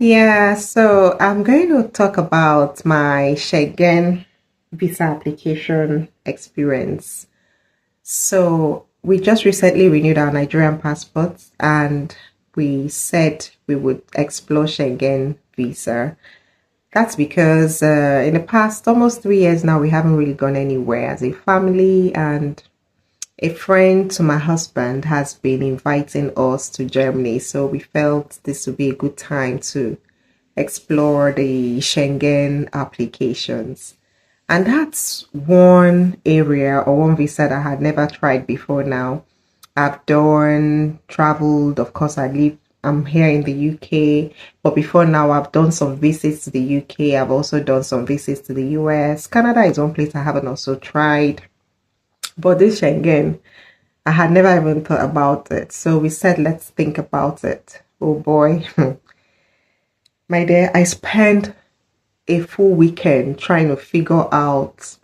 Yeah, so I'm going to talk about my Schengen visa application experience. So we just recently renewed our Nigerian passports and we said we would explore Schengen visa. That's because in the past almost 3 years now, we haven't really gone anywhere as a family, and a friend to my husband has been inviting us to Germany. So we felt this would be a good time to explore the Schengen applications. And that's one area or one visa that I had never tried before now. I've done traveled, of course, I'm here in the UK, but before now I've done some visits to the UK. I've also done some visits to the US. Canada is one place I haven't also tried. But this Schengen, I had never even thought about it. So we said, let's think about it. Oh boy. My dear, I spent a full weekend trying to figure out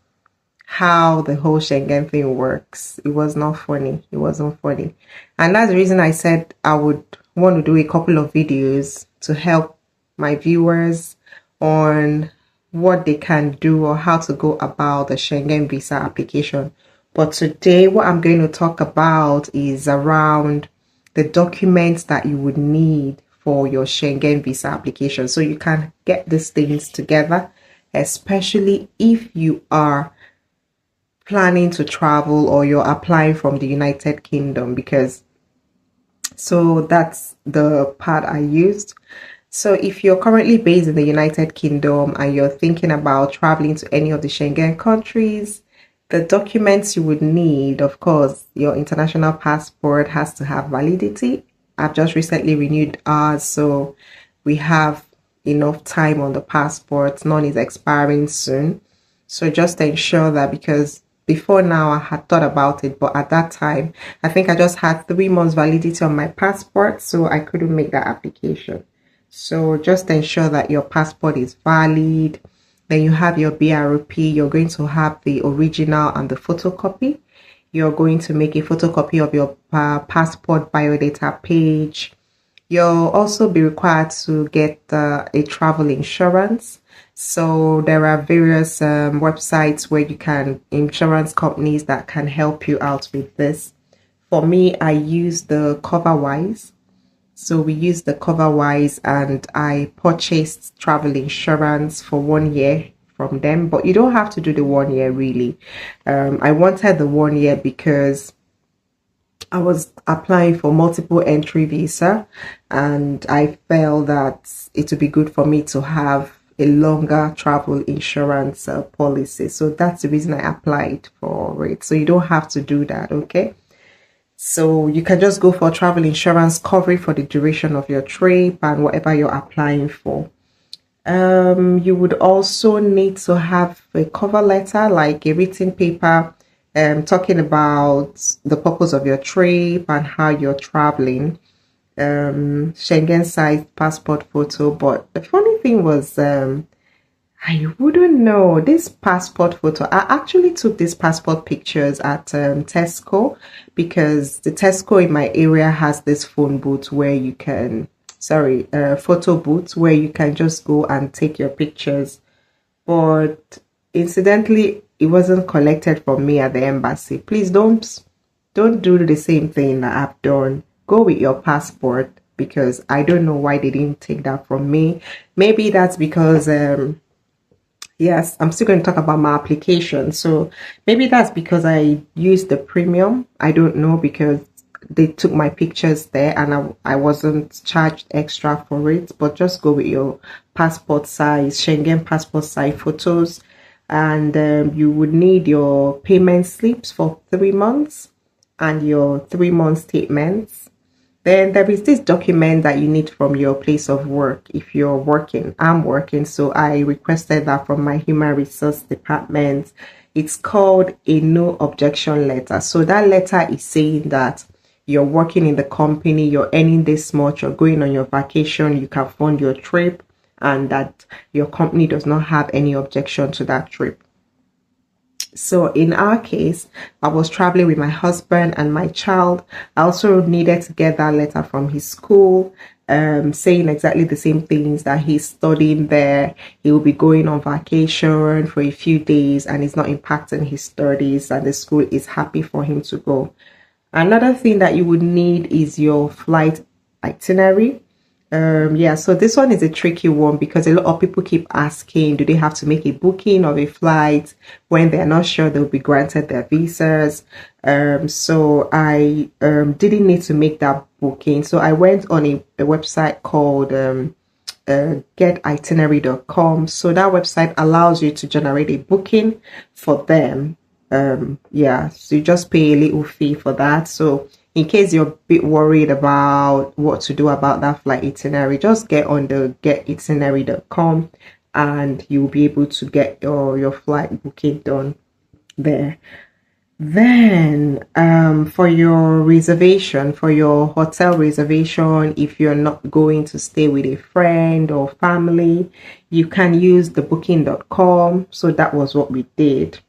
how the whole Schengen thing works. It was not funny. It wasn't funny. And that's the reason I said I would want to do a couple of videos to help my viewers on what they can do or how to go about the Schengen visa application. But today, what I'm going to talk about is around the documents that you would need for your Schengen visa application. So you can get these things together, especially if you are planning to travel or you're applying from the United Kingdom, because so that's the part I used. So if you're currently based in the United Kingdom and you're thinking about traveling to any of the Schengen countries, the documents you would need, of course, your international passport has to have validity. I've just recently renewed ours, so we have enough time on the passport. None is expiring soon. So just ensure that, because before now I had thought about it, but at that time, I think I just had 3 months validity on my passport, so I couldn't make that application. So just ensure that your passport is valid. Then you have your BRP. You're going to have the original and the photocopy. You're going to make a photocopy of your passport biodata page. You'll also be required to get a travel insurance. So there are various websites where you can, insurance companies that can help you out with this. For me, I use the CoverWise. So we used the CoverWise and I purchased travel insurance for 1 year from them, but you don't have to do the 1 year really. I wanted the 1 year because I was applying for multiple entry visa and I felt that it would be good for me to have a longer travel insurance policy. So that's the reason I applied for it. So you don't have to do that, okay? So you can just go for travel insurance coverage for the duration of your trip and whatever you're applying for. You would also need to have a cover letter, like a written paper, talking about the purpose of your trip and how you're traveling. Schengen size passport photo. But the funny thing was, I wouldn't know this passport photo. I actually took these passport pictures at Tesco, because the Tesco in my area has this phone booth where you can, photo booth where you can just go and take your pictures. But incidentally, it wasn't collected from me at the embassy. Please don't do the same thing that I've done. Go with your passport, because I don't know why they didn't take that from me. Maybe that's because yes, I'm still going to talk about my application. So maybe that's because I used the premium. I don't know, because they took my pictures there and I wasn't charged extra for it. But just go with your passport size, Schengen passport size photos. And you would need your payment slips for 3 months and your 3 month statements. Then there is this document that you need from your place of work. If you're working, I'm working, so I requested that from my human resource department. It's called a no objection letter. So that letter is saying that you're working in the company, you're earning this much, you're going on your vacation, you can fund your trip, and that your company does not have any objection to that trip. So in our case, I was traveling with my husband and my child. I also needed to get that letter from his school. saying exactly the same things, that he's studying there, he will be going on vacation for a few days and it's not impacting his studies, and the school is happy for him to go. Another thing that you would need is your flight itinerary. Yeah, so this one is a tricky one because a lot of people keep asking, do they have to make a booking of a flight when they're not sure they'll be granted their visas? So I didn't need to make that booking. So I went on a website called getitinerary.com. So that website allows you to generate a booking for them. Yeah, so you just pay a little fee for that. So in case you're a bit worried about what to do about that flight itinerary, just get on the getitinerary.com and you'll be able to get your flight booking done there. Then for your reservation, for your hotel reservation, if you're not going to stay with a friend or family, you can use the booking.com. So that was what we did.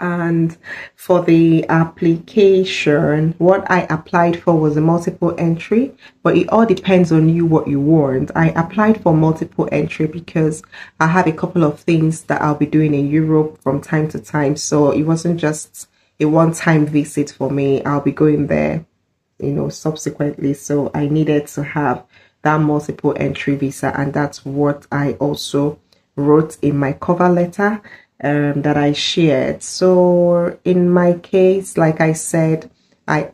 And for the application, what I applied for was a multiple entry, but it all depends on you what you want. I applied for multiple entry because I have a couple of things that I'll be doing in Europe from time to time. So it wasn't just a one-time visit for me. I'll be going there, subsequently. So I needed to have that multiple entry visa, and that's what I also wrote in my cover letter that I shared. So in my case, like I said, I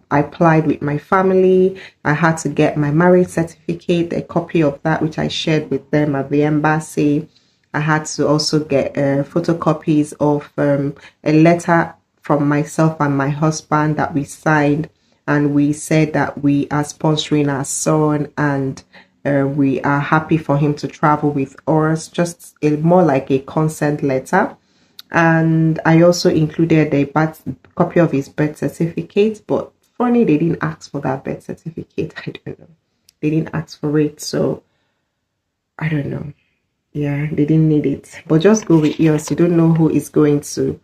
applied with my family. I had to get my marriage certificate, a copy of that, which I shared with them at the embassy. I had to also get photocopies of a letter from myself and my husband that we signed, and we said that we are sponsoring our son and we are happy for him to travel with us, just more like a consent letter. And I also included a copy of his birth certificate, but funny, they didn't ask for that birth certificate. I don't know. They didn't ask for it, so I don't know. Yeah, they didn't need it. But just go with yours. You don't know who is going to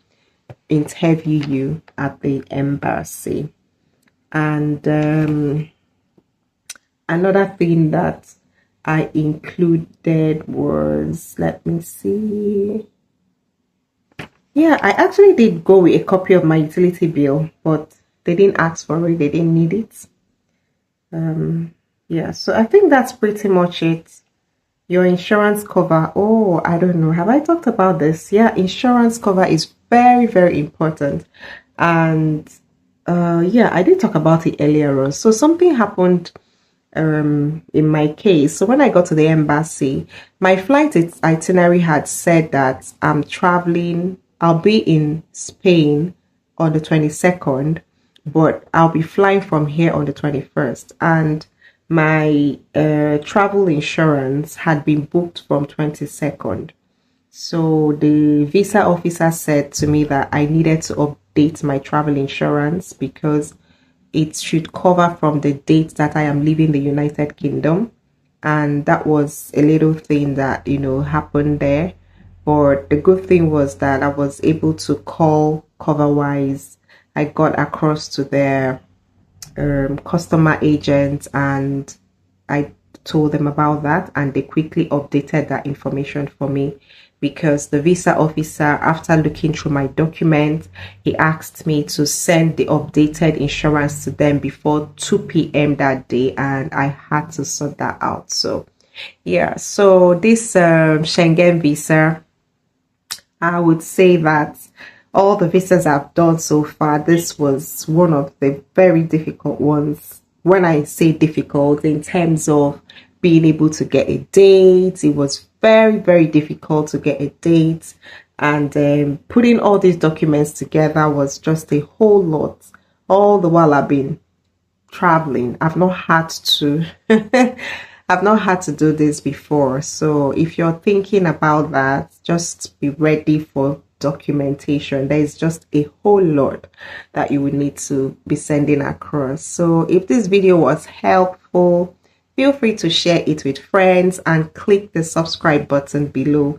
interview you at the embassy. And another thing that I included was, let me see. Yeah, I actually did go with a copy of my utility bill, but they didn't ask for it. They didn't need it. Yeah, so I think that's pretty much it. Your insurance cover. Oh, I don't know. Have I talked about this? Yeah, insurance cover is very, very important. And yeah, I did talk about it earlier on. So something happened in my case. So when I got to the embassy, my flight itinerary had said that I'm traveling, I'll be in Spain on the 22nd, but I'll be flying from here on the 21st. And my travel insurance had been booked from 22nd. So the visa officer said to me that I needed to update my travel insurance because it should cover from the date that I am leaving the United Kingdom. And that was a little thing that, happened there. But the good thing was that I was able to call CoverWise. I got across to their customer agent and I told them about that, and they quickly updated that information for me, because the visa officer, after looking through my document, he asked me to send the updated insurance to them before 2 p.m. that day, and I had to sort that out. So yeah, so this Schengen visa, I would say that all the visas I've done so far, this was one of the very difficult ones. When I say difficult, in terms of being able to get a date, it was very, very difficult to get a date. And putting all these documents together was just a whole lot. All the while I've been traveling, I've not had to I've not had to do this before. So if you're thinking about that, just be ready for documentation. There is just a whole lot that you would need to be sending across. So if this video was helpful, feel free to share it with friends and click the subscribe button below.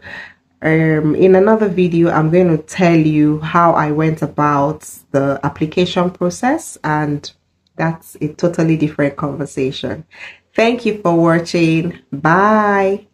In another video, I'm going to tell you how I went about the application process, and that's a totally different conversation. Thank you for watching. Bye.